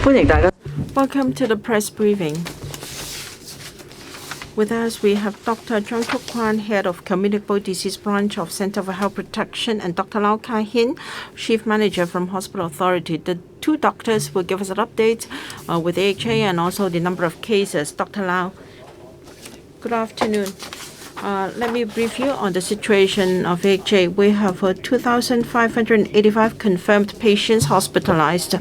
Welcome to the press briefing. With us, we have Dr. John Kuk Kwan, Head of Communicable Disease Branch of Center for Health Protection, and Dr. Lau Kai Hin, Chief Manager from Hospital Authority. The two doctors will give us an update with AHA and also the number of cases. Dr. Lau, good afternoon. Let me brief you on the situation of AHA. We have 2,585 confirmed patients hospitalized,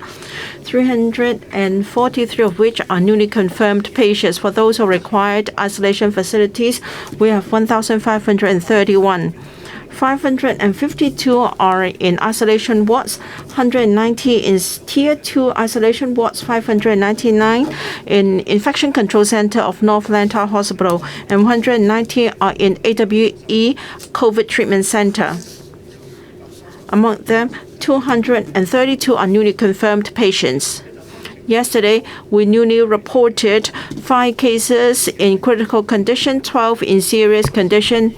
343 of which are newly confirmed patients. For those who required isolation facilities, we have 1,531. 552 are in isolation wards, 190 in Tier 2 isolation wards, 599 in Infection Control Center of North Lantau Hospital, and 190 are in AWE COVID Treatment Center. Among them, 232 are newly confirmed patients. Yesterday, we newly reported 5 cases in critical condition, 12 in serious condition.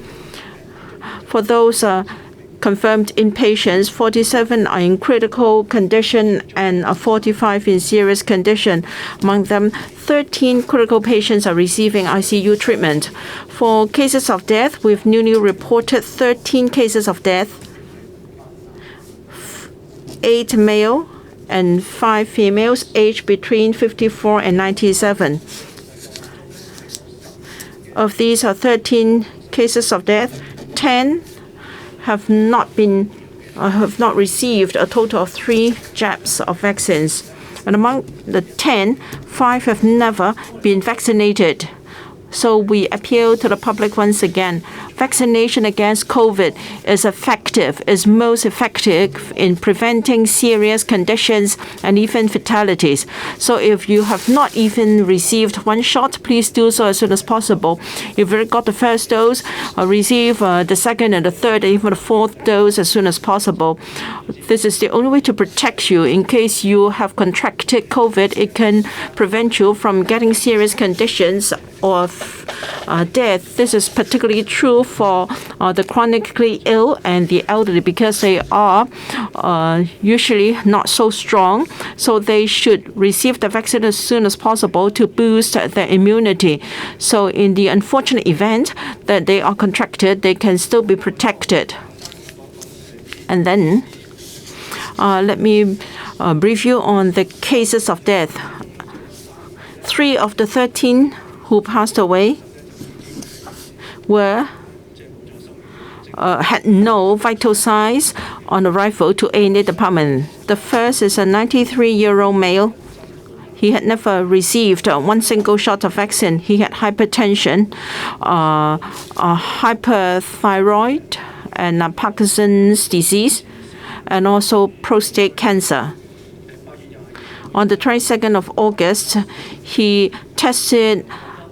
For those confirmed inpatients, 47 are in critical condition and 45 in serious condition. Among them, 13 critical patients are receiving ICU treatment. For cases of death, we've newly reported 13 cases of death, 8 male and 5 females aged between 54 and 97. Of these 13 cases of death, 10 have not received a total of 3 jabs of vaccines. And among the 10, 5 have never been vaccinated. So we appeal to the public once again. Vaccination against COVID is most effective in preventing serious conditions and even fatalities. So if you have not even received 1 shot, please do so as soon as possible. If you got the first dose, receive the second and the third and even the 4th dose as soon as possible. This is the only way to protect you. In case you have contracted COVID, it can prevent you from getting serious conditions or death. This is particularly true for the chronically ill and the elderly because they are usually not so strong. So they should receive the vaccine as soon as possible to boost their immunity. So in the unfortunate event that they are contracted, they can still be protected. And then let me brief you on the cases of death. 3 of the 13 who passed away had no vital signs on arrival to A&E department. The first is a 93-year-old male. He had never received 1 single shot of vaccine. He had hypertension, hyperthyroid, and Parkinson's disease, and also prostate cancer. On the 22nd of August, he tested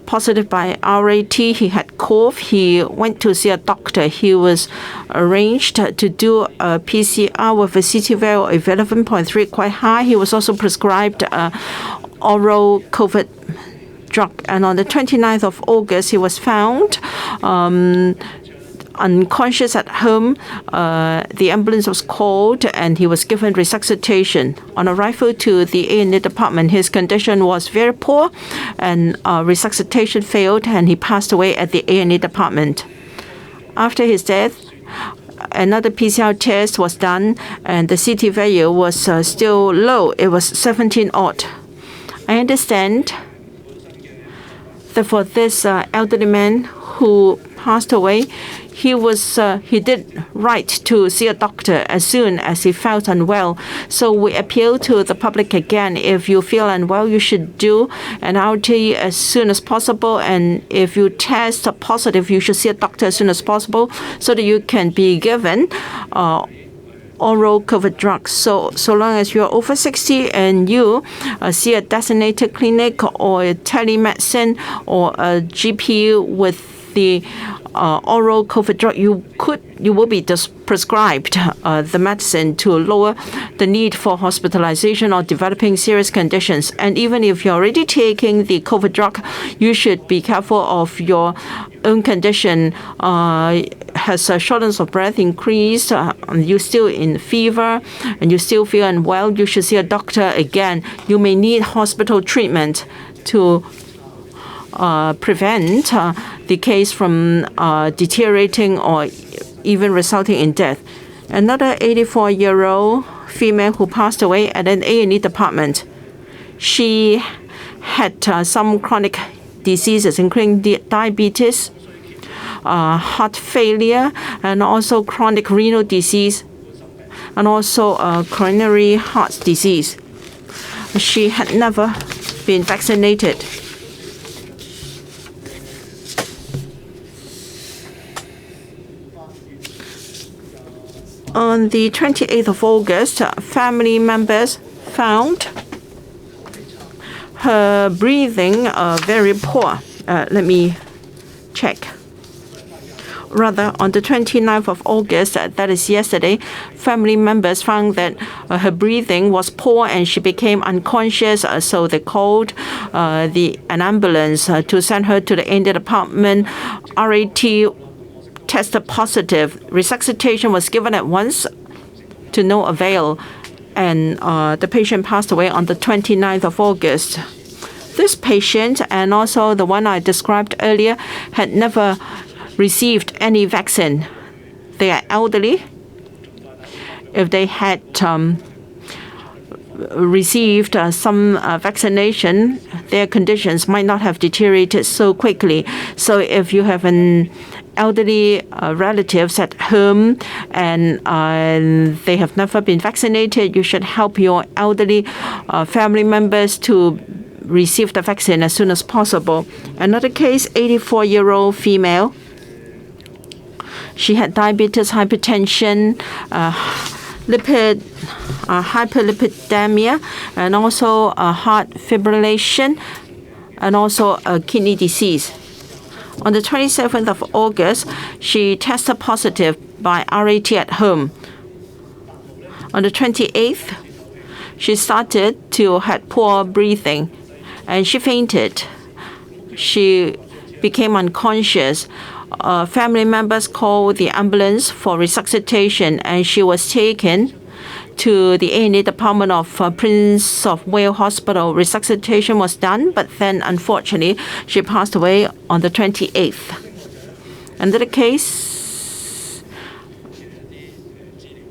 positive by RAT. He had cough. He went to see a doctor. He was arranged to do a PCR with a CT value of 11.3, quite high. He was also prescribed oral COVID drug. And on the 29th of August, he was found unconscious at home. The ambulance was called and he was given resuscitation. On arrival to the A&E department, his condition was very poor and resuscitation failed and he passed away at the A&E department. After his death, another PCR test was done and the CT value was still low. It was 17 odd. I understand that for this elderly man who passed away, he did right to see a doctor as soon as he felt unwell. So we appeal to the public again. If you feel unwell, you should do an RT as soon as possible. And if you test positive, you should see a doctor as soon as possible so that you can be given oral COVID drugs. So long as you're over 60 and you see a designated clinic or a telemedicine or a GP with the oral COVID drug, you will be prescribed the medicine to lower the need for hospitalization or developing serious conditions. And even if you're already taking the COVID drug, you should be careful of your own condition. has shortness of breath increased, you're still in fever, and you still feel unwell, you should see a doctor again. You may need hospital treatment to prevent the case from deteriorating or even resulting in death. Another 84-year-old female who passed away at an A&E department. She had some chronic diseases, including diabetes, heart failure, and also chronic renal disease, and also coronary heart disease. She had never been vaccinated. On the 28th of August, family members found her breathing very poor. Let me check. Rather, on the 29th of August, that is yesterday, family members found that her breathing was poor and she became unconscious. So they called an ambulance to send her to the A&E department. RAT tested positive. Resuscitation was given at once to no avail, and the patient passed away on the 29th of August. This patient, and also the one I described earlier, had never received any vaccine. They are elderly. If they had received some vaccination, their conditions might not have deteriorated so quickly. So if you have an elderly relatives at home and they have never been vaccinated, you should help your elderly family members to receive the vaccine as soon as possible. Another case, 84-year-old female. She had diabetes, hypertension, hyperlipidemia, and also heart fibrillation, and also kidney disease. On the 27th of August, she tested positive by RAT at home. On the 28th, she started to have poor breathing, and she fainted. She became unconscious. Family members called the ambulance for resuscitation, and she was taken to the A&E department of Prince of Wales Hospital. Resuscitation was done, but then unfortunately she passed away on the 28th. Another case,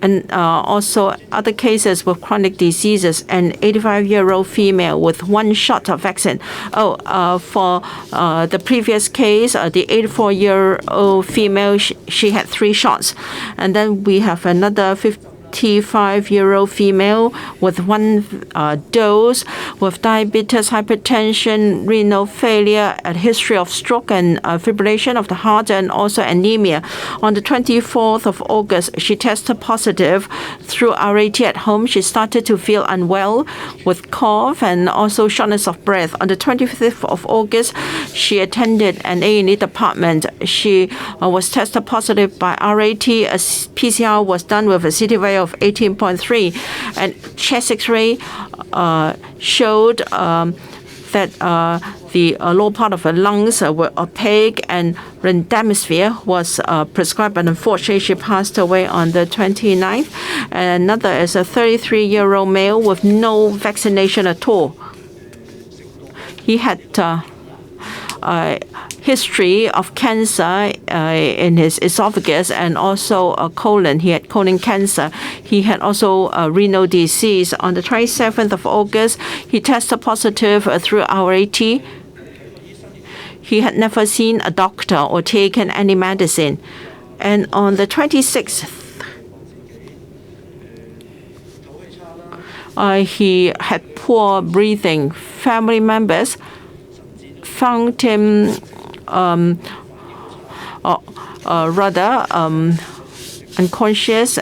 and also other cases with chronic diseases, an 85-year-old female with one shot of vaccine. For the previous case, the 84-year-old female, she had 3 shots. And then we have another 55-year-old female with 1 dose, with diabetes, hypertension, renal failure, a history of stroke and fibrillation of the heart, and also anemia. On the 24th of August, she tested positive through RAT at home. She started to feel unwell with cough and also shortness of breath. On the 25th of August, she attended an A&E department. She was tested positive by RAT. A PCR was done with a CT value of 18.3, and chest X-ray showed that the lower part of her lungs were opaque, and remdesivir was prescribed, but unfortunately she passed away on the 29th. Another is a 33-year-old male with no vaccination at all. He had history of cancer in his esophagus and also colon. He had colon cancer. He had also renal disease. On the 27th of August, he tested positive through RAT. He had never seen a doctor or taken any medicine. And on the 26th, he had poor breathing. Family members found him unconscious,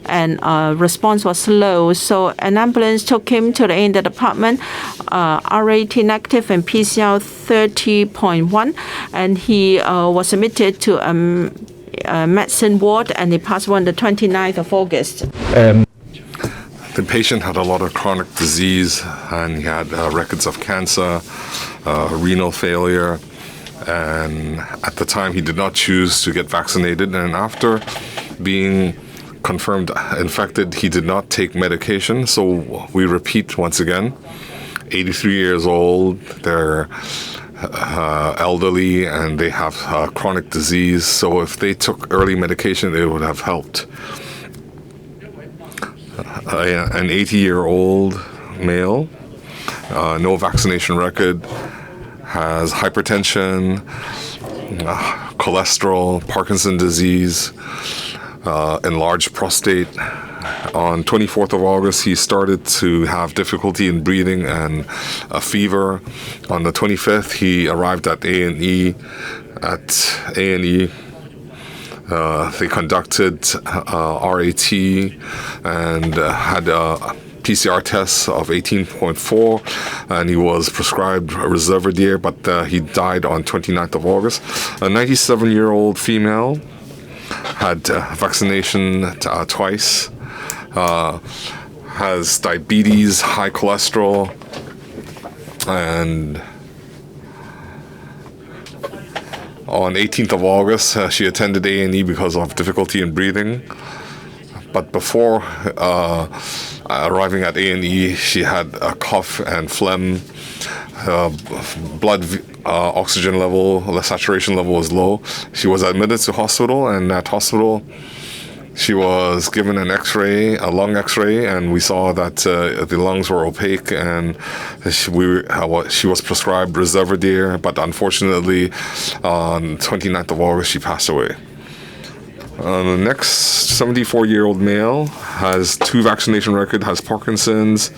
and response was slow. So an ambulance took him to the A&E department, RAT negative and PCR 30.1, and he was admitted to a medicine ward, and he passed away on the 29th of August. The patient had a lot of chronic disease, and he had records of cancer, renal failure, And at the time, he did not choose to get vaccinated. And after being confirmed infected, he did not take medication. So we repeat once again, 83 years old, they're elderly, and they have chronic disease. So if they took early medication, it would have helped. An 80-year-old male, no vaccination record, has hypertension, cholesterol, Parkinson's disease, enlarged prostate. On 24th of August, he started to have difficulty in breathing and a fever. On the 25th, he arrived at A&E. At A&E, they conducted RAT and had a PCR test of 18.4, and he was prescribed Rezavudire, but he died on 29th of August. A 97-year-old female had vaccination twice, has diabetes, high cholesterol, and on 18th of August, she attended A&E because of difficulty in breathing. But before arriving at A&E, she had a cough and phlegm. Blood oxygen level, the saturation level was low. She was admitted to hospital, and at hospital, she was given an X-ray, a lung X-ray, and we saw that the lungs were opaque, and she was prescribed Rezavudire, but unfortunately, on 29th of August, she passed away. The next 74-year-old male has 2 vaccination records, has Parkinson's,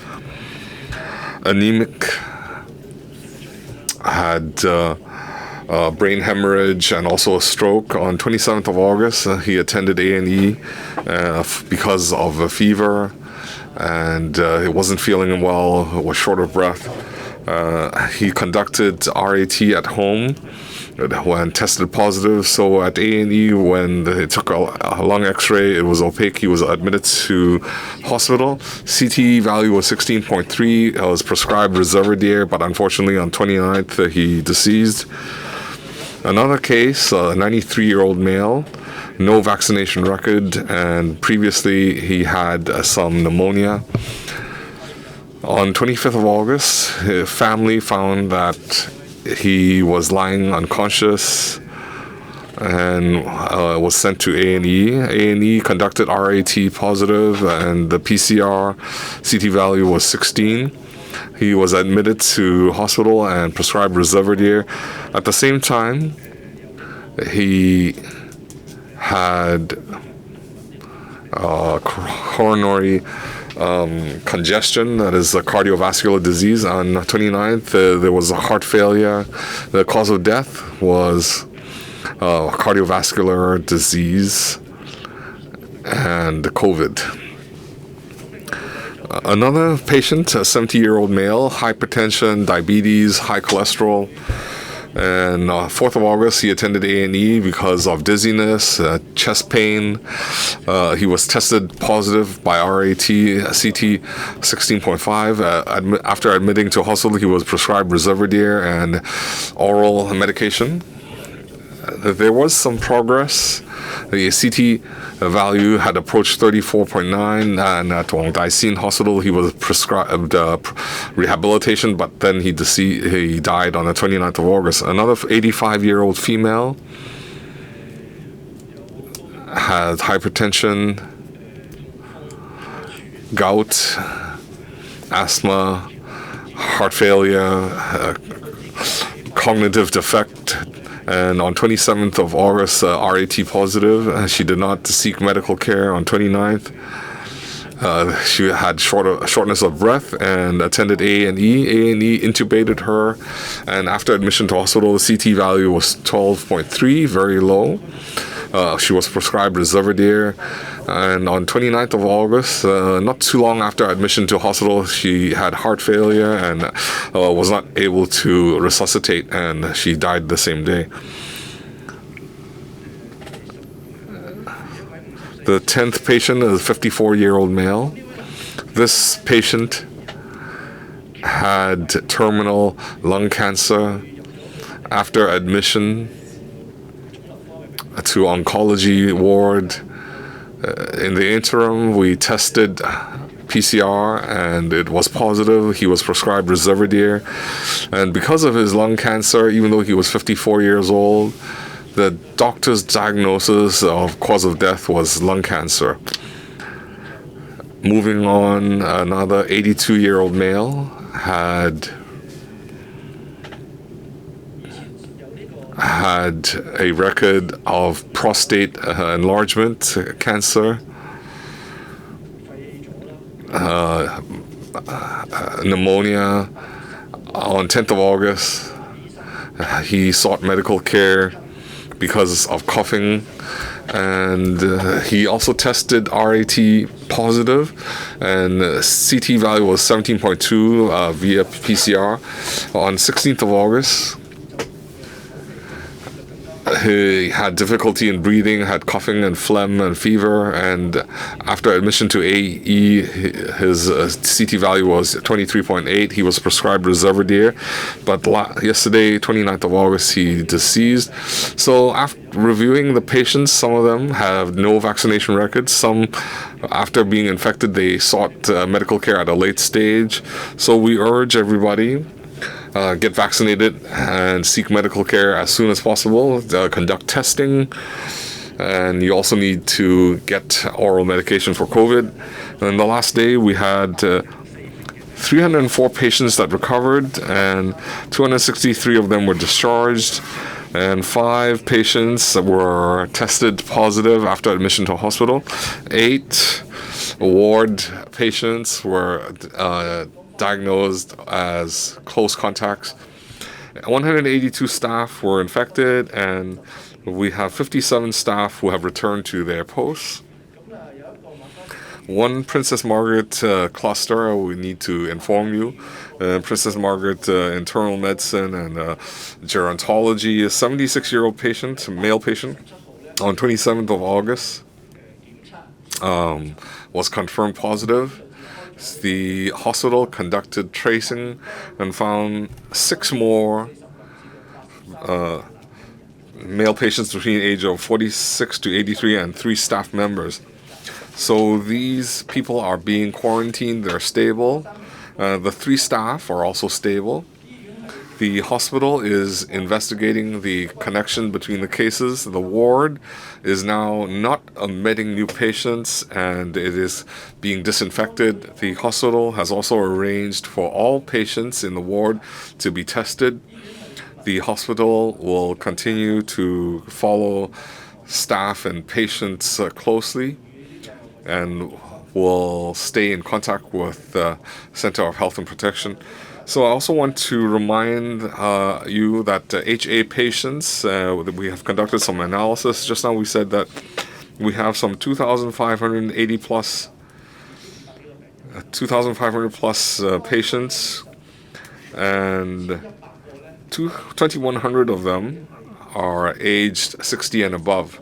anemic, had brain hemorrhage and also a stroke. On 27th of August, he attended A&E because of a fever, and he wasn't feeling well, was short of breath. He conducted RAT at home when tested positive. So at A&E, when they took a lung X-ray, it was opaque. He was admitted to hospital. CT value was 16.3. Was prescribed Rezavudire, but unfortunately on 29th he deceased. Another case, a 93-year-old male, no vaccination record, and previously he had some pneumonia. On 25th of August, his family found that he was lying unconscious and was sent to A&E. A&E conducted RAT positive, and the PCR CT value was 16. He was admitted to hospital and prescribed Rezavudire. At the same time, he had coronary congestion, that is a cardiovascular disease. On 29th, there was a heart failure. The cause of death was cardiovascular disease and COVID. Another patient, a 70-year-old male, hypertension, diabetes, high cholesterol. And 4th of August, he attended A&E because of dizziness, chest pain. He was tested positive by RAT, CT 16.5. After admitting to hospital, he was prescribed Rezavudire and oral medication. There was some progress. The CT value had approached 34.9, and at Wong Tai Sin Hospital, he was prescribed rehabilitation, but then he died on the 29th of August. Another 85-year-old female had hypertension, gout, asthma, heart failure, cognitive defect. And on 27th of August, RAT positive. She did not seek medical care. On 29th, she had shortness of breath and attended A&E. A&E intubated her, and after admission to hospital, the CT value was 12.3, very low. She was prescribed Rezavudire, and on 29th of August, not too long after admission to hospital, she had heart failure and was not able to resuscitate, and she died the same day. The 10th patient is a 54-year-old male. This patient had terminal lung cancer After admission to oncology ward, in the interim, we tested PCR and it was positive. He was prescribed Rezavudire. And because of his lung cancer, even though he was 54 years old, the doctor's diagnosis of cause of death was lung cancer. Moving on, another 82-year-old male had a record of prostate enlargement cancer, pneumonia. On 10th of August, he sought medical care because of coughing, and he also tested RAT positive, and CT value was 17.2 via PCR. On 16th of August, he had difficulty in breathing, had coughing and phlegm and fever, and after admission to AE, his CT value was 23.8. He was prescribed Rezavudire, but yesterday, 29th of August, he deceased. So after reviewing the patients, some of them have no vaccination records. Some, after being infected, they sought medical care at a late stage. So we urge everybody, get vaccinated and seek medical care as soon as possible. Conduct testing, and you also need to get oral medication for COVID. And the last day we had 304 patients that recovered, and 263 of them were discharged, and 5 patients were tested positive after admission to hospital. 8 ward patients were diagnosed as close contacts. 182 staff were infected, and we have 57 staff who have returned to their posts. One Princess Margaret cluster, we need to inform you. Princess Margaret internal medicine and gerontology, a 76-year-old patient, male patient, on 27th of August was confirmed positive. The hospital conducted tracing and found 6 more male patients between the age of 46 to 83 and 3 staff members. So these people are being quarantined. They're stable. The 3 staff are also stable. The hospital is investigating the connection between the cases. The ward is now not admitting new patients, and it is being disinfected. The hospital has also arranged for all patients in the ward to be tested. The hospital will continue to follow staff and patients closely, and will stay in contact with the Center of Health and Protection. So I also want to remind you that HA patients, we have conducted some analysis. Just now we said that we have some 2,500 plus patients, and 2,100 of them are aged 60 and above.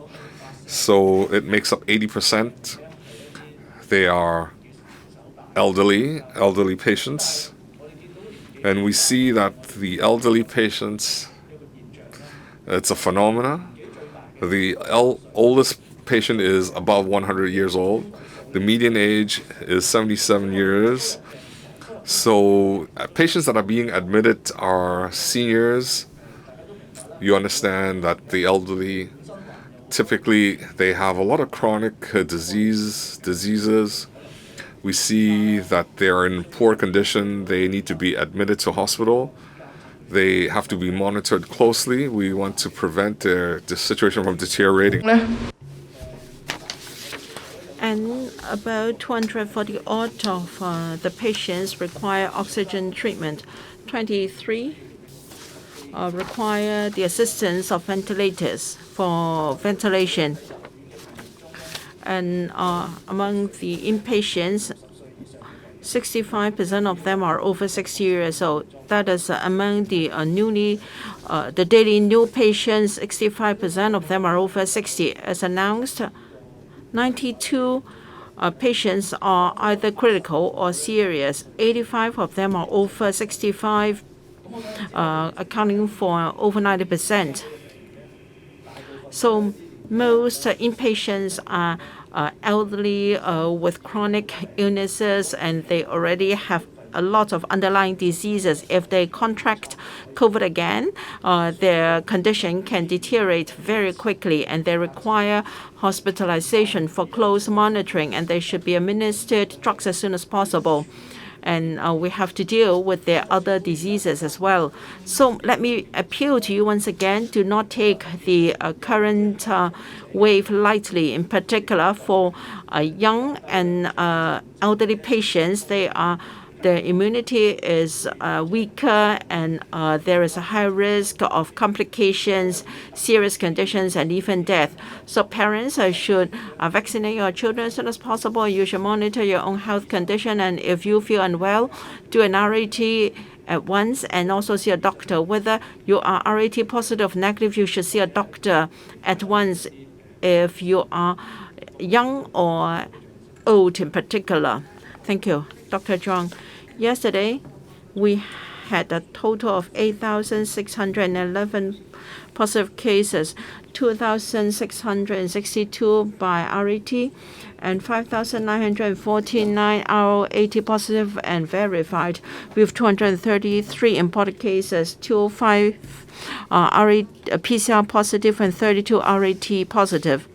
So it makes up 80%. They are elderly patients. And we see that the elderly patients, it's a phenomena. The oldest patient is above 100 years old. The median age is 77 years. So patients that are being admitted are seniors. You understand that the elderly, typically they have a lot of chronic diseases. We see that they are in poor condition. They need to be admitted to hospital. They have to be monitored closely. We want to prevent the situation from deteriorating. And about 240 odd of the patients require oxygen treatment. 23 require the assistance of ventilators for ventilation. And among the inpatients, 65% of them are over 60 years old. That is among the the daily new patients, 65% of them are over 60. As announced, 92 patients are either critical or serious. 85 of them are over 65 accounting for over 90%. So most inpatients are elderly with chronic illnesses, and they already have a lot of underlying diseases. If they contract COVID again, their condition can deteriorate very quickly, and they require hospitalization for close monitoring, and they should be administered drugs as soon as possible. And we have to deal with their other diseases as well. So let me appeal to you once again, do not take the current wave lightly. In particular, for young and elderly patients, their immunity is weaker, and there is a high risk of complications, serious conditions, and even death. So parents should vaccinate your children as soon as possible. You should monitor your own health condition, and if you feel unwell, do an RAT at once and also see a doctor. Whether you are RAT positive or negative, you should see a doctor at once if you are young or old in particular. Thank you, Dr. Zhuang. Yesterday, we had a total of 8,611 positive cases, 2,662 by RAT, and 5,949 RAT positive and verified, with 233 imported cases, 205 PCR positive, and 32 RAT positive.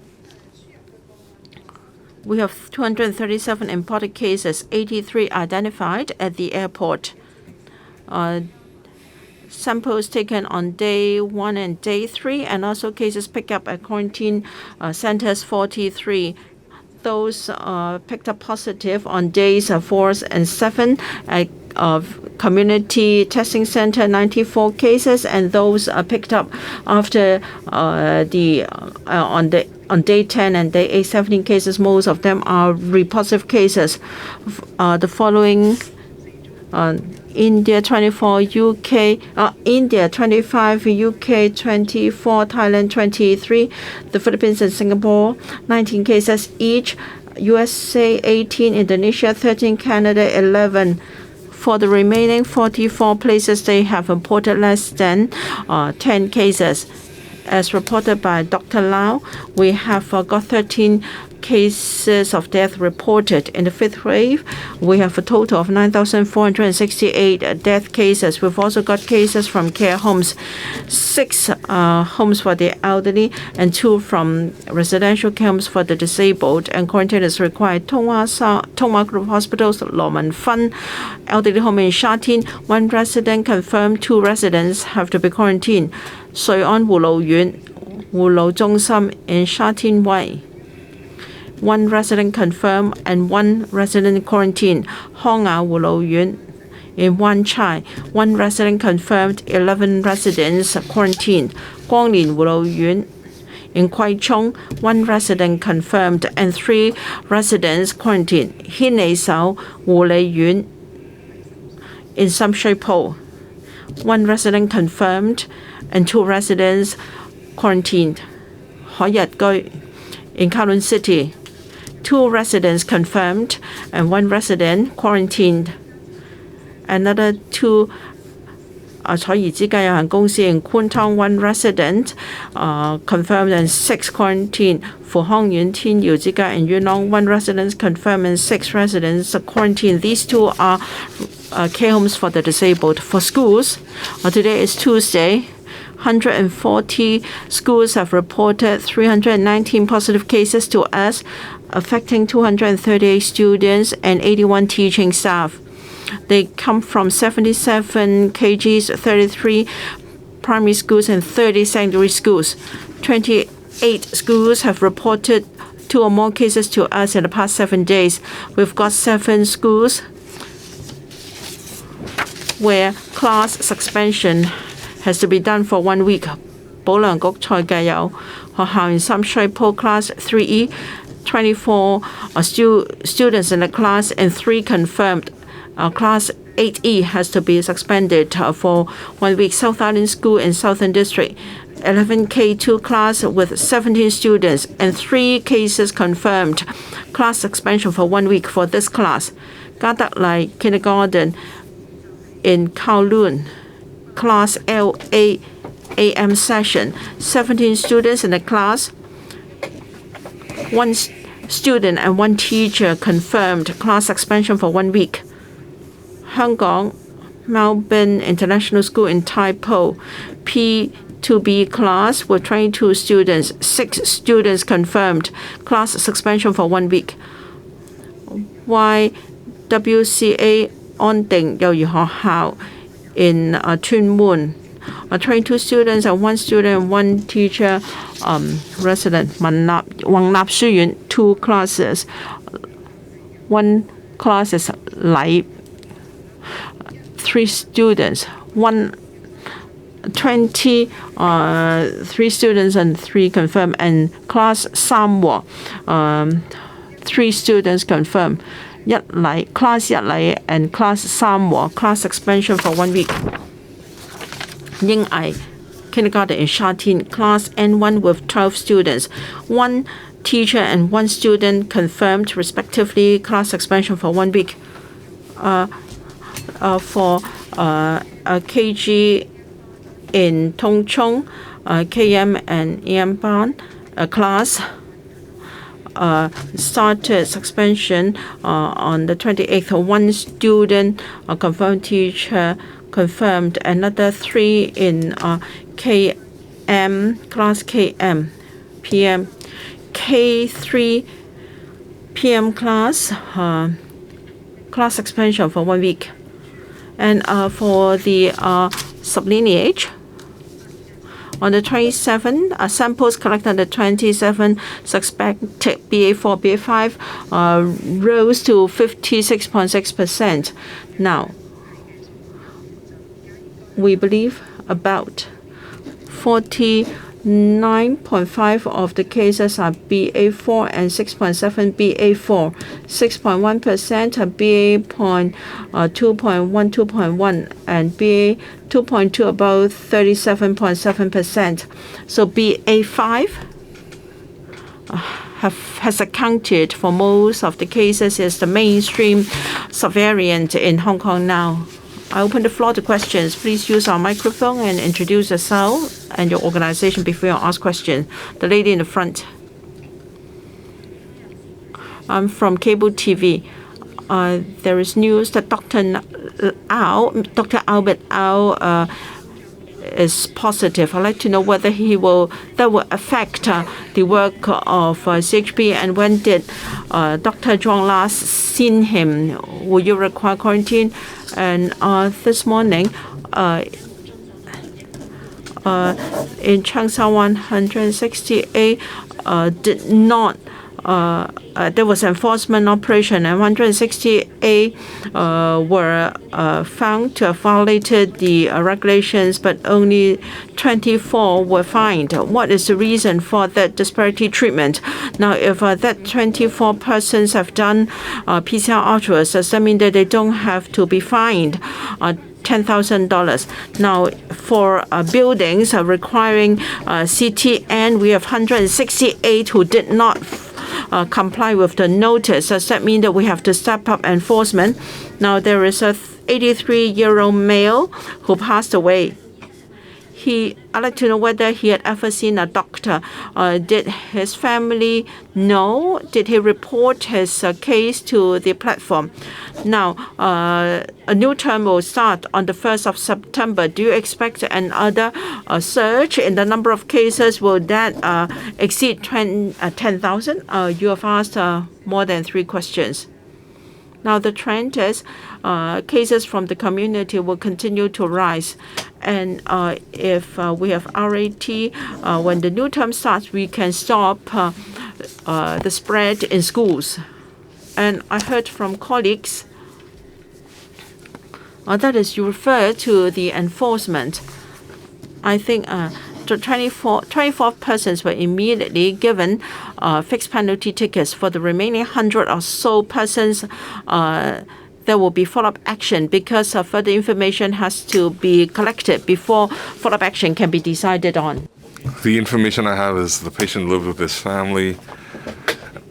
We have 237 imported cases, 83 identified at the airport. Samples taken on day 1 and day 3, and also cases picked up at quarantine centers 43. Those picked up positive on days 4 and 7 at community testing center, 94 cases, and those picked up after on day 10 and day 8, 17 cases. Most of them are repositive cases. The following: India 24, India 25, UK 24, Thailand 23, the Philippines and Singapore 19 cases each, USA 18, Indonesia 13, Canada 11. For the remaining 44 places, they have reported less than 10 cases. As reported by Dr. Lau, we have got 13 cases of death reported. In the fifth wave, we have a total of 9,468 death cases. We've also got cases from care homes, 6 homes for the elderly, and 2 from residential camps for the disabled. And quarantine is required. Tonghua Group Hospitals, Lo Man Fun Elderly Home in Sha Tin, 1 resident confirmed, 2 residents have to be quarantined. Sui An Wu Lou Yuan, Wu Lou Zhongxin in Sha Tin Wei, 1 resident confirmed and 1 resident quarantined. Hong Ah Wu Lou Yuan in Wan Chai, 1 resident confirmed, 11 residents quarantined. Guanglin Wu Lou Yuan in Kwai Chung, 1 resident confirmed and 3 residents quarantined. Hinei Sao Wu Lei Yuan in Samshui Po, 1 resident confirmed and 2 residents quarantined. Hoi Yat Gui in Kowloon City, 2 residents confirmed and 1 resident quarantined. Another 2 彩怡之家有限公司 in Kwun 1 resident confirmed and 6 quarantined. For Hong Yun Tin Yu之家 in Yunnan, 1 resident confirmed and 6 residents quarantined. These 2 are care homes for the disabled. For schools, today is Tuesday. 140 schools have reported 319 positive cases to us, affecting 238 students and 81 teaching staff. They come from 77 KGs, 33 primary schools, and 30 secondary schools. 28 schools have reported 2 or more cases to us in the past 7 days. We've got 7 schools where class suspension has to be done for 1 week. 保良局賽計有學校 in Samshui Po Class 3E, 24 students in the class and 3 confirmed. Class 8E has to be suspended for 1 week. South Island School in Southern District, 11K2 class with 17 students and 3 cases confirmed. Class suspension for 1 week for this class. Gia Dak Lai Kindergarten in Kowloon, class LAAM session. 17 students in the class. One student and one teacher confirmed class suspension for 1 week. Hong Kong, Melbourne International School in Tai Po, P2B class with 22 students. 6 students confirmed class suspension for 1 week. YWCA 安定幼兒學校 in Tuen Mun. 22 students and 1 student and 1 teacher resident. 宏立書院 2 classes. 1 class is 禮 3 students. 3 students and 3 confirmed. And class 三和 3 students confirmed. 一禮 class 一禮 and class 三和 class suspension for 1 week. 英藝 kindergarten in Sha Tin, class N1 with 12 students. 1 teacher and 1 student confirmed respectively class suspension for 1 week. For KG in Tung Chung, KM and EM Ban class started suspension on the 28th. 1 student, confirmed teacher confirmed. Another 3 in KM, class KM, PM. K3 PM class, class suspension for 1 week. And for the sublineage, on the 27th, samples collected on the 27th, suspected BA4, BA5 rose to 56.6%. Now, we believe about 49.5 of the cases are BA4 and 6.7 BA4, 6.1% are BA.2.1, 2.1, and BA2.2 about 37.7%. So BA5 has accounted for most of the cases as the mainstream subvariant in Hong Kong now. I open the floor to questions. Please use our microphone and introduce yourself and your organization before you ask questions. The lady in the front. I'm from cable TV. There is news that Dr. Albert Au is positive. I'd like to know whether that will affect the work of CHP, and when did Dr. Zhuang last seen him? Will you require quarantine? And this morning, in Changsha 168 did not. There was enforcement operation, and 168 were found to have violated the regulations, but only 24 were fined. What is the reason for that disparity treatment? Now, if that 24 persons have done PCR ultras, does that mean that they don't have to be fined $10,000? Now, for buildings requiring CTN, we have 168 who did not comply with the notice. Does that mean that we have to step up enforcement? Now, there is a 83-year-old male who passed away. I'd like to know whether he had ever seen a doctor. Did his family know? Did he report his case to the platform? Now, a new term will start on the 1st of September. Do you expect another surge in the number of cases? Will that exceed 10,000? You have asked more than 3 questions. Now, the trend is cases from the community will continue to rise. And if we have RAT, when the new term starts, we can stop the spread in schools. And I heard from colleagues that is, you refer to the enforcement. I think 24 persons were immediately given fixed penalty tickets. For the remaining 100 or so persons, there will be follow-up action because further information has to be collected before follow-up action can be decided on. The information I have is the patient lived with his family,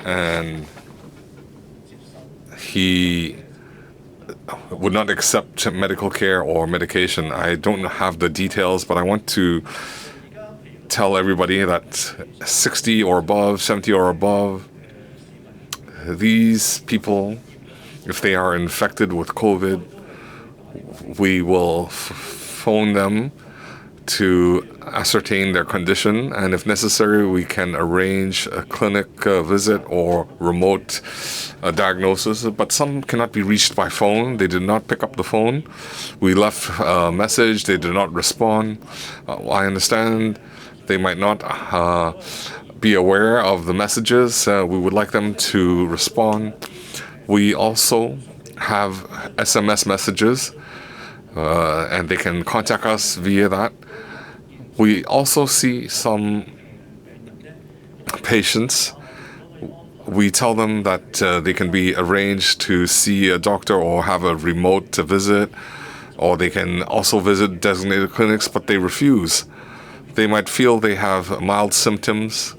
and would not accept medical care or medication. I don't have the details, but I want to tell everybody that 60 or above, 70 or above, these people, if they are infected with COVID, we will phone them to ascertain their condition, and if necessary, we can arrange a clinic visit or remote diagnosis. But some cannot be reached by phone. They did not pick up the phone. We left a message. They did not respond. I understand they might not be aware of the messages. We would like them to respond. We also have SMS messages, and they can contact us via that. We also see some patients. We tell them that they can be arranged to see a doctor or have a remote visit, or they can also visit designated clinics, but they refuse. They might feel they have mild symptoms.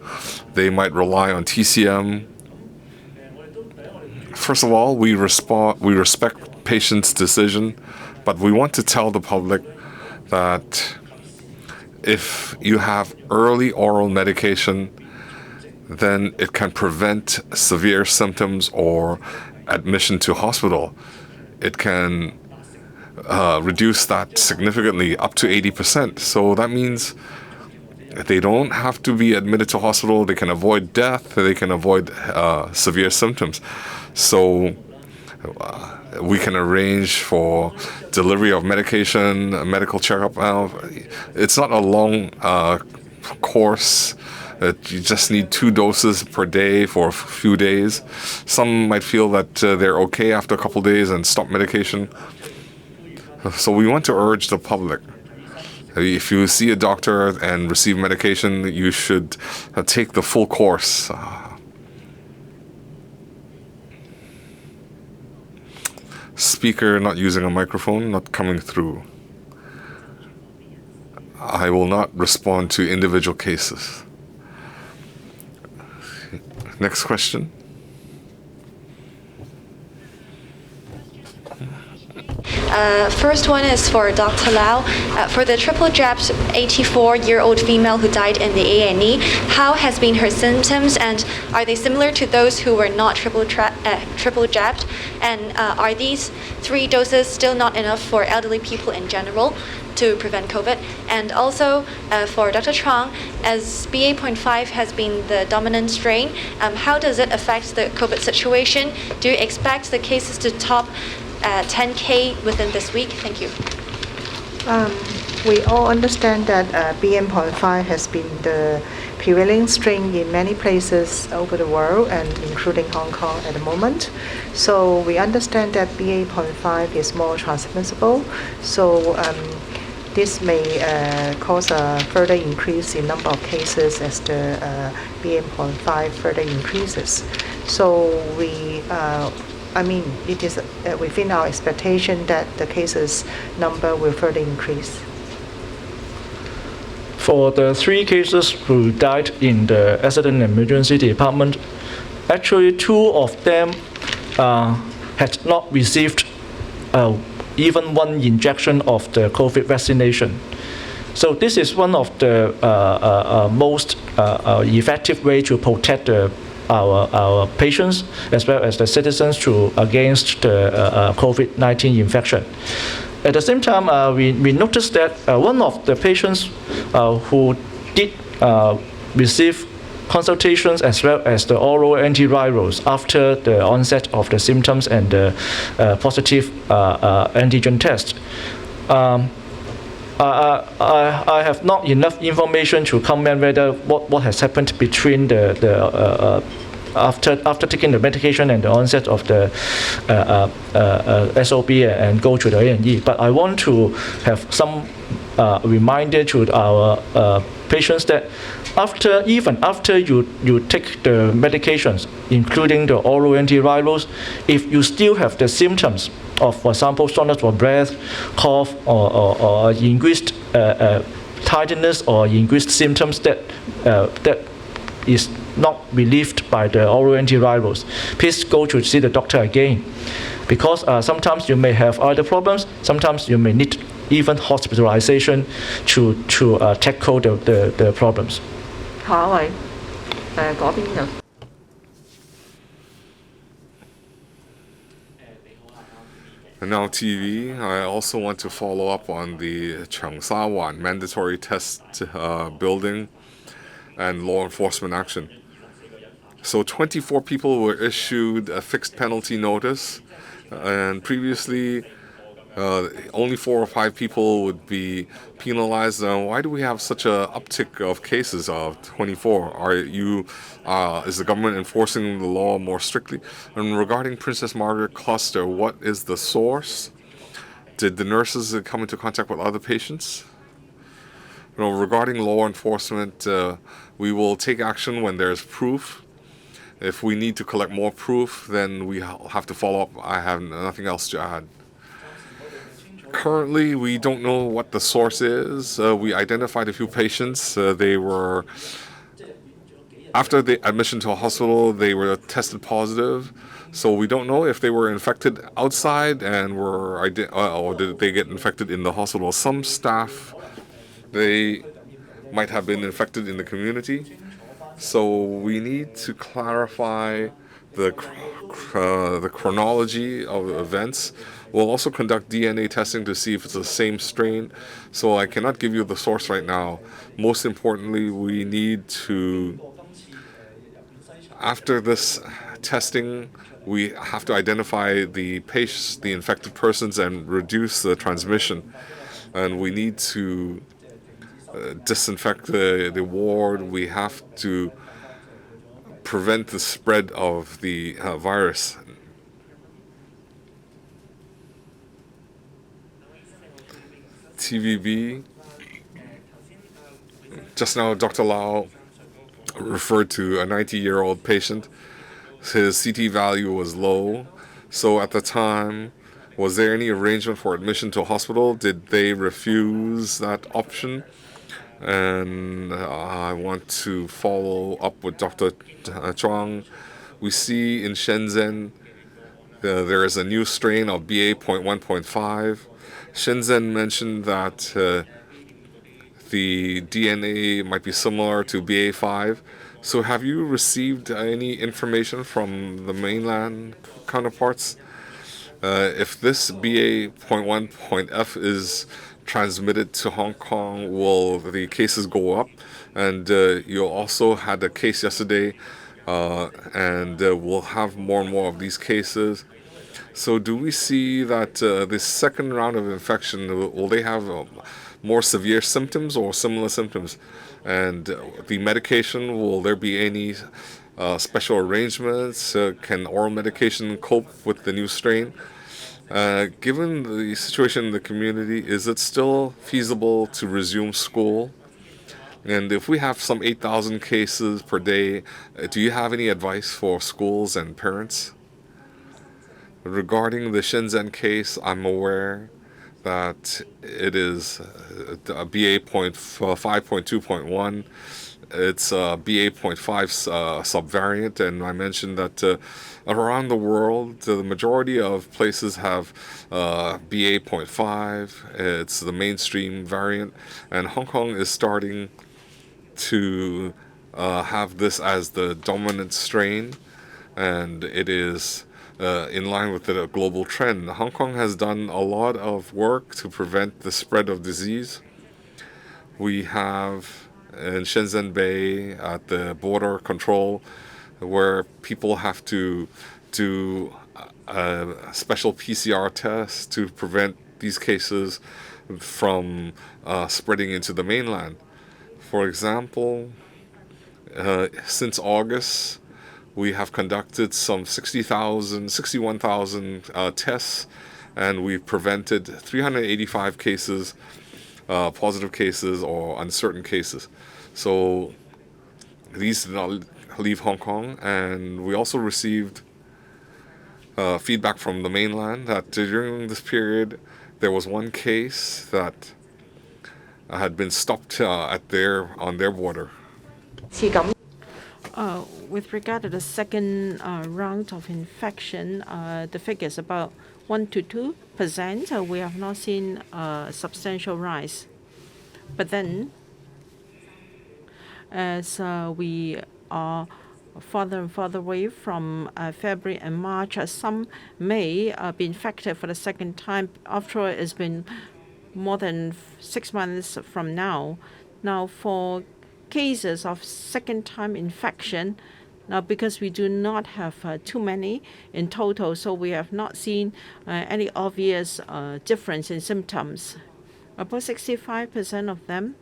They might rely on TCM. First of all, we respect patients' decision, but we want to tell the public that if you have early oral medication, then it can prevent severe symptoms or admission to hospital. It can reduce that significantly, up to 80%. So that means they don't have to be admitted to hospital. They can avoid death. They can avoid severe symptoms. So we can arrange for delivery of medication, a medical checkup. It's not a long course. You just need 2 doses per day for a few days. Some might feel that they're okay after a couple days and stop medication. So we want to urge the public. If you see a doctor and receive medication, you should take the full course. Speaker not using a microphone, not coming through. I will not respond to individual cases. Next question. First one is for Dr. Lau. For the triple-jabbed 84-year-old female who died in the A&E, how has been her symptoms, and are they similar to those who were not triple-jabbed? And are these 3 doses still not enough for elderly people in general to prevent COVID? And also for Dr. Chang, as BA.5 has been the dominant strain, how does it affect the COVID situation? Do you expect the cases to top 10K within this week? Thank you. We all understand that BA.5 has been the prevailing strain in many places over the world, and including Hong Kong at the moment. So we understand that BA.5 is more transmissible. So this may cause a further increase in number of cases as the BA.5 further increases. So it is within our expectation that the cases number will further increase. For the 3 cases who died in the accident and emergency department, actually 2 of them had not received even 1 injection of the COVID vaccination. So this is one of the most effective way to protect our patients as well as the citizens against the COVID-19 infection. At the same time, we noticed that one of the patients who did receive consultations as well as the oral antivirals after the onset of the symptoms and the positive antigen test. I have not enough information to comment whether what has happened between after taking the medication and the onset of the SOP and go to the A&E. But I want to have some reminder to our patients that even after you take the medications, including the oral antivirals, if you still have the symptoms of, for example, shortness of breath, cough, or increased tidiness or increased symptoms that is not relieved by the oral antivirals, please go to see the doctor again. Because sometimes you may have other problems, sometimes you may need even hospitalization to tackle the problems. 下一位，嗰邊就。And now TV, I also want to follow up on the Cheongsa-wan mandatory test building and law enforcement action. So 24 people were issued a fixed penalty notice, and previously only 4 or 5 people would be penalized. Why do we have such an uptick of cases of 24? Is the government enforcing the law more strictly? And regarding Princess Margaret cluster, what is the source? Did the nurses come into contact with other patients? Regarding law enforcement, we will take action when there's proof. If we need to collect more proof, then we have to follow up. I have nothing else to add. Currently, we don't know what the source is. We identified a few patients. They were, after the admission to a hospital, they were tested positive. So we don't know if they were infected outside and or did they get infected in the hospital. Some staff, they might have been infected in the community. So we need to clarify the chronology of events. We'll also conduct DNA testing to see if it's the same strain. So I cannot give you the source right now. Most importantly, we need to, after this testing, we have to identify the patients, the infected persons, and reduce the transmission. And we need to disinfect the ward. We have to prevent the spread of the virus. TVB. Just now, Dr. Lau referred to a 90-year-old patient. His CT value was low. So at the time, was there any arrangement for admission to a hospital? Did they refuse that option? And I want to follow up with Dr. Chuang. We see in Shenzhen there is a new strain of BA.1.5. Shenzhen mentioned that the DNA might be similar to BA.5. So have you received any information from the mainland counterparts? If this BA.1.F is transmitted to Hong Kong, will the cases go up? And you also had a case yesterday, and we'll have more and more of these cases. So do we see that this second round of infection, will they have more severe symptoms or similar symptoms? And the medication, will there be any special arrangements? Can oral medication cope with the new strain? Given the situation in the community, is it still feasible to resume school? And if we have some 8,000 cases per day, do you have any advice for schools and parents? Regarding the Shenzhen case, I'm aware that it is a BA.5.2.1. It's a BA.5 subvariant, and I mentioned that around the world, the majority of places have BA.5. It's the mainstream variant, and Hong Kong is starting to have this as the dominant strain, and it is in line with the global trend. Hong Kong has done a lot of work to prevent the spread of disease. We have in Shenzhen Bay at the border control where people have to do a special PCR test to prevent these cases from spreading into the mainland. For example, since August, we have conducted some 61,000 tests, and we've prevented 385 cases, positive cases or uncertain cases. So these did not leave Hong Kong, and we also received feedback from the mainland that during this period there was one case that had been stopped on their border. With regard to the second round of infection, the figure is about 1 to 2%. We have not seen a substantial rise. But then, as we are farther and farther away from February and March, some may be infected for the second time. After all, it's been more than 6 months from now. Now, for cases of second-time infection, now because we do not have too many in total, so we have not seen any obvious difference in symptoms. About 65% of them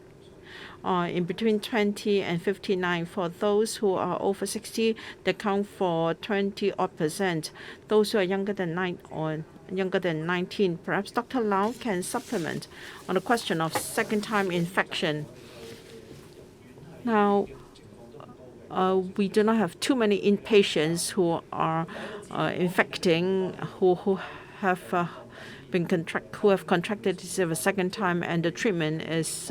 are in between 20 and 59. For those who are over 60, they count for 20-odd%. Those who are younger than 9 or younger than 19, perhaps Dr. Lau can supplement on the question of second-time infection. Now, we do not have too many inpatients who are infecting, who have contracted disease a second time, and the treatment is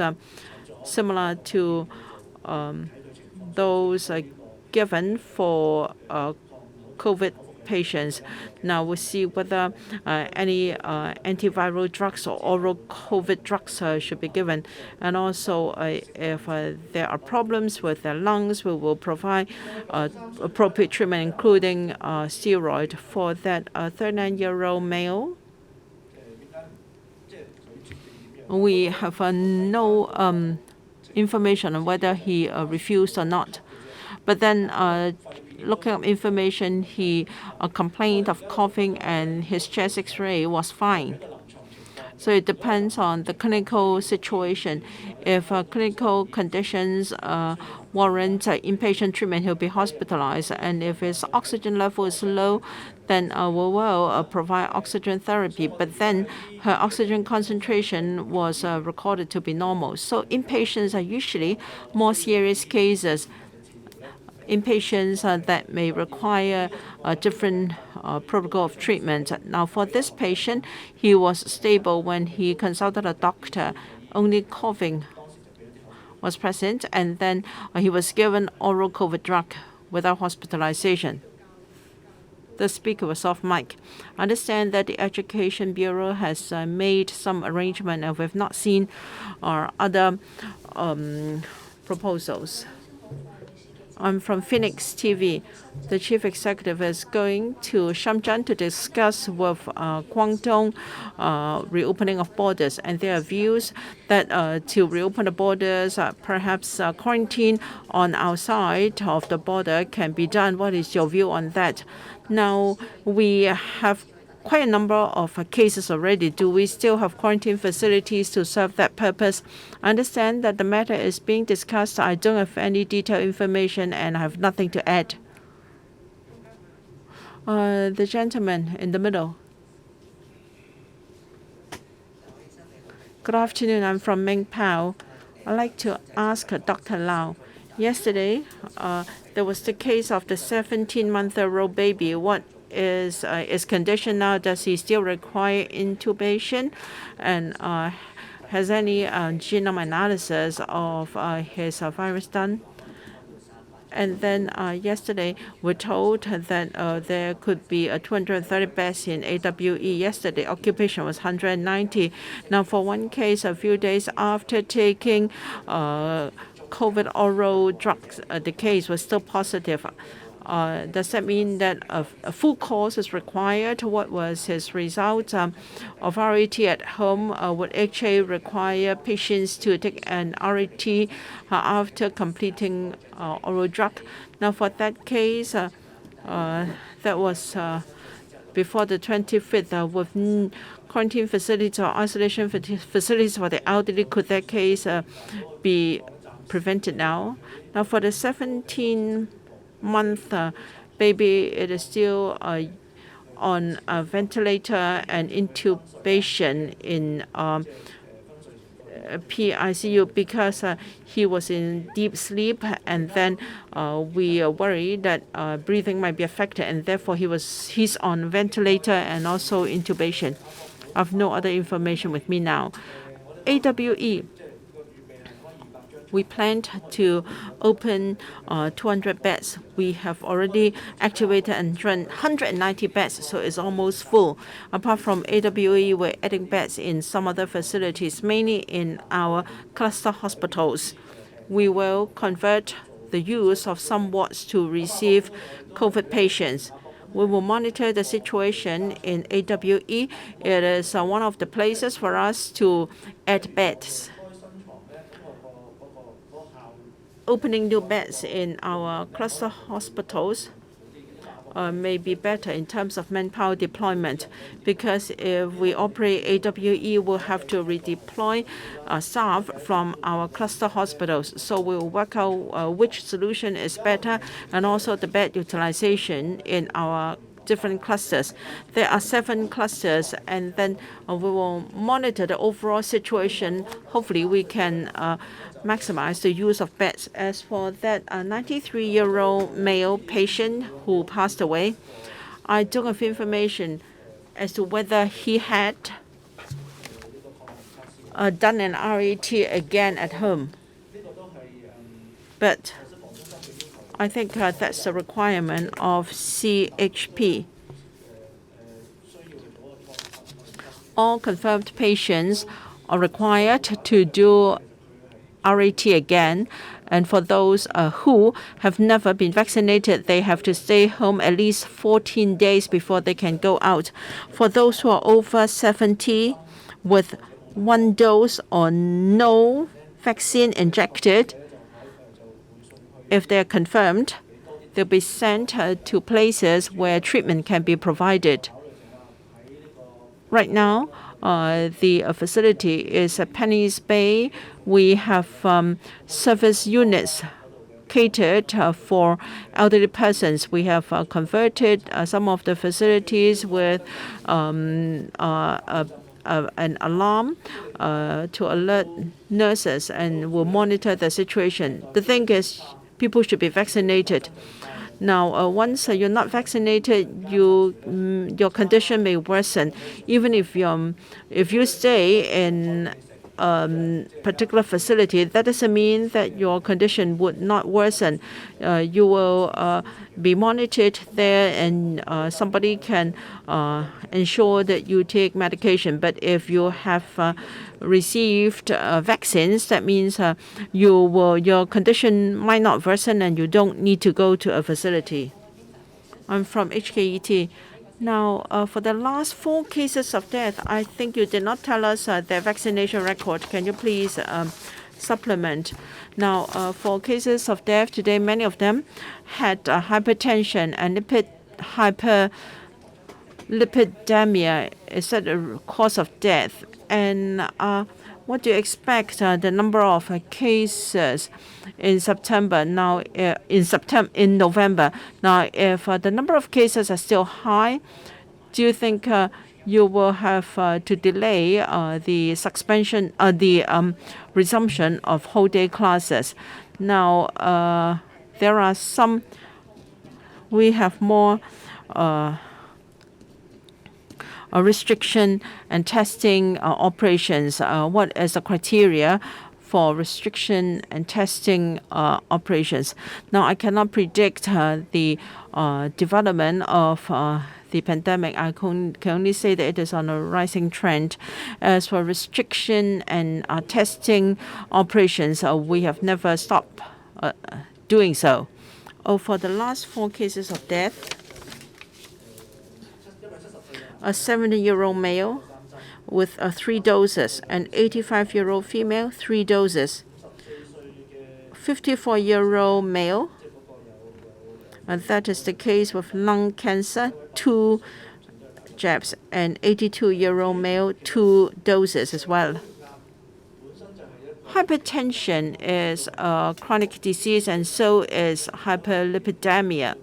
similar to those given for COVID patients. Now we'll see whether any antiviral drugs or oral COVID drugs should be given. And also, if there are problems with their lungs, we will provide appropriate treatment, including steroid. For that 39-year-old male, we have no information on whether he refused or not. But then looking up information, he complained of coughing and his chest X-ray was fine. So it depends on the clinical situation. If clinical conditions warrant inpatient treatment, he'll be hospitalized. And if his oxygen level is low, then we will provide oxygen therapy. But then her oxygen concentration was recorded to be normal. So inpatients are usually more serious cases. Inpatients that may require a different protocol of treatment. Now, for this patient, he was stable when he consulted a doctor. Only coughing was present, and then he was given oral COVID drug without hospitalization. The speaker was off mic. I understand that the Education Bureau has made some arrangement, and we've not seen our other proposals. I'm from Phoenix TV. The chief executive is going to Shenzhen to discuss with Guangdong reopening of borders, and there are views that to reopen the borders, perhaps quarantine on our side of the border can be done. What is your view on that? Now, we have quite a number of cases already. Do we still have quarantine facilities to serve that purpose? I understand that the matter is being discussed. I don't have any detailed information, and I have nothing to add. The gentleman in the middle. Good afternoon. I'm from Mingpao. I'd like to ask Dr. Lau. Yesterday, there was the case of the 17-month-old baby. What is his condition now? Does he still require intubation? And has any genome analysis of his virus done? And then yesterday, we're told that there could be 230 beds in AWE. Yesterday, occupation was 190. Now, for one case, a few days after taking COVID oral drugs, the case was still positive. Does that mean that a full course is required? What was his result of RAT at home? Would HA require patients to take an RAT after completing oral drug? Now, for that case, that was before the 25th with quarantine facilities or isolation facilities for the elderly. Could that case be prevented now? Now, for the 17-month baby, it is still on a ventilator and intubation in PICU because he was in deep sleep, and then we are worried that breathing might be affected, and therefore he's on ventilator and also intubation. I have no other information with me now. AWE. We planned to open 200 beds. We have already activated 190 beds, so it's almost full. Apart from AWE, we're adding beds in some other facilities, mainly in our cluster hospitals. We will convert the use of some wards to receive COVID patients. We will monitor the situation in AWE. It is one of the places for us to add beds. Opening new beds in our cluster hospitals may be better in terms of manpower deployment, because if we operate AWE, we'll have to redeploy staff from our cluster hospitals. So we'll work out which solution is better, and also the bed utilization in our different clusters. There are 7 clusters, and then we will monitor the overall situation. Hopefully, we can maximize the use of beds. As for that 93-year-old male patient who passed away, I don't have information as to whether he had done an RAT again at home. But I think that's a requirement of CHP. All confirmed patients are required to do RAT again, and for those who have never been vaccinated, they have to stay home at least 14 days before they can go out. For those who are over 70 with 1 dose or no vaccine injected, if they are confirmed, they'll be sent to places where treatment can be provided. Right now, the facility is at Penny's Bay. We have service units catered for elderly persons. We have converted some of the facilities with an alarm to alert nurses, and will monitor the situation. The thing is, people should be vaccinated. Now, once you're not vaccinated, your condition may worsen. Even if you stay in particular facility, that doesn't mean that your condition would not worsen. You will be monitored there, and somebody can ensure that you take medication. But if you have received vaccines, that means your condition might not worsen, and you don't need to go to a facility. I'm from HKET. Now, for the last 4 cases of death, I think you did not tell us their vaccination record. Can you please supplement? Now, for cases of death today, many of them had hypertension and hyperlipidemia is that a cause of death. And what do you expect the number of cases in September? Now, in November. Now, if the number of cases are still high, do you think you will have to delay the suspension, the resumption of whole-day classes? Now, there are some. We have more restriction and testing operations. What is the criteria for restriction and testing operations? Now, I cannot predict the development of the pandemic. I can only say that it is on a rising trend. As for restriction and testing operations, we have never stopped doing so. For the last 4 cases of death, a 70-year-old male with 3 doses, an 85-year-old female, 3 doses, 54-year-old male, and that is the case with lung cancer, 2 jabs, and 82-year-old male, 2 doses as well. Hypertension is a chronic disease, and so is hyperlipidemia.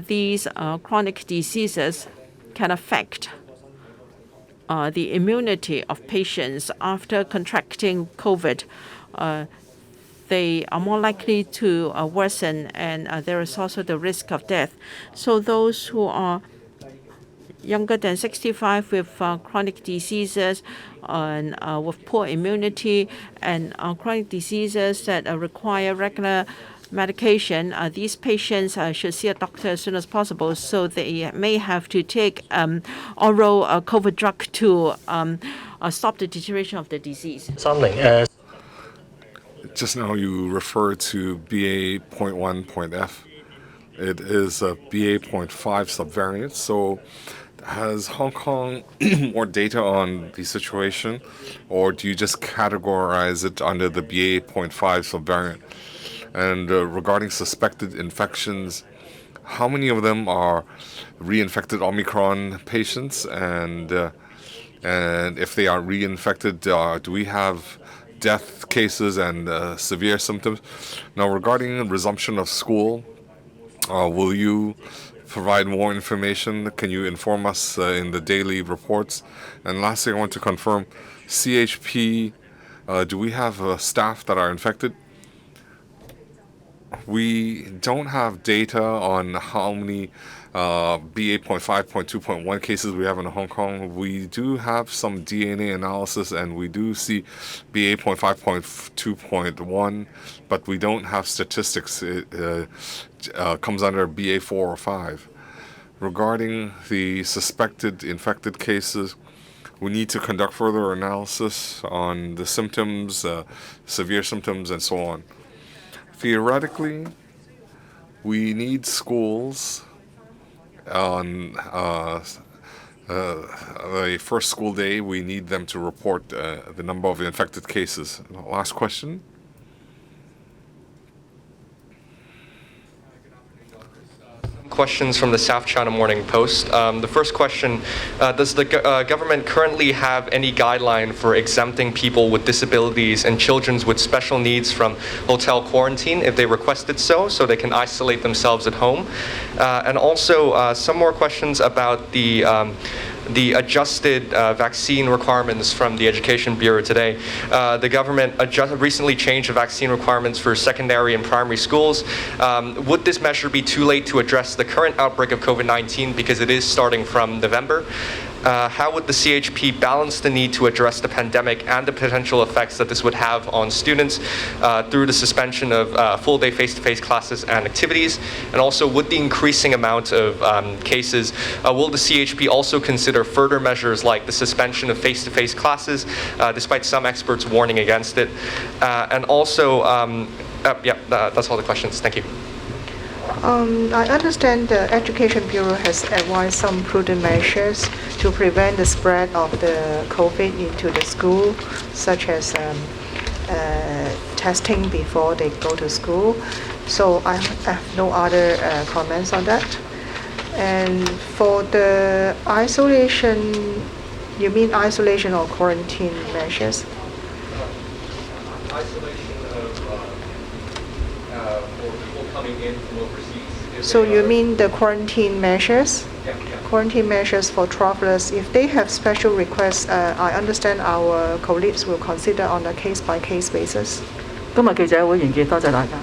These chronic diseases can affect the immunity of patients after contracting COVID. They are more likely to worsen, and there is also the risk of death. So those who are younger than 65 with chronic diseases and with poor immunity and chronic diseases that require regular medication, these patients should see a doctor as soon as possible, so they may have to take oral COVID drug to stop the deterioration of the disease. Just now you referred to BA.1.F. It is a BA.5 subvariant. So has Hong Kong more data on the situation, or do you just categorize it under the BA.5 subvariant? And regarding suspected infections, how many of them are reinfected Omicron patients? And if they are reinfected, do we have death cases and severe symptoms? Now, regarding resumption of school, will you provide more information? Can you inform us in the daily reports? And lastly, I want to confirm, CHP, do we have staff that are infected? We don't have data on how many BA.5.2.1 cases we have in Hong Kong. We do have some DNA analysis, and we do see BA.5.2.1, but we don't have statistics. It comes under BA4 or 5. Regarding the suspected infected cases, we need to conduct further analysis on the symptoms, severe symptoms, and so on. Theoretically, we need schools on the first school day. We need them to report the number of infected cases. Last question. Questions from the South China Morning Post. The first question, does the government currently have any guideline for exempting people with disabilities and children with special needs from hotel quarantine if they requested so they can isolate themselves at home? And also some more questions about the adjusted vaccine requirements from the Education Bureau today. The government recently changed the vaccine requirements for secondary and primary schools. Would this measure be too late to address the current outbreak of COVID-19 because it is starting from November? How would the CHP balance the need to address the pandemic and the potential effects that this would have on students through the suspension of full-day face-to-face classes and activities? And also, with the increasing amount of cases, will the CHP also consider further measures like the suspension of face-to-face classes, despite some experts warning against it? And also, that's all the questions. Thank you. I understand the Education Bureau has advised some prudent measures to prevent the spread of the COVID into the school, such as testing before they go to school. So I have no other comments on that. And for the isolation, you mean isolation or quarantine measures? Isolation for people coming in from overseas. So you mean the quarantine measures? Yeah. Quarantine measures for travelers. If they have special requests, I understand our colleagues will consider on a case-by-case basis. 今日記者會完結，多謝大家。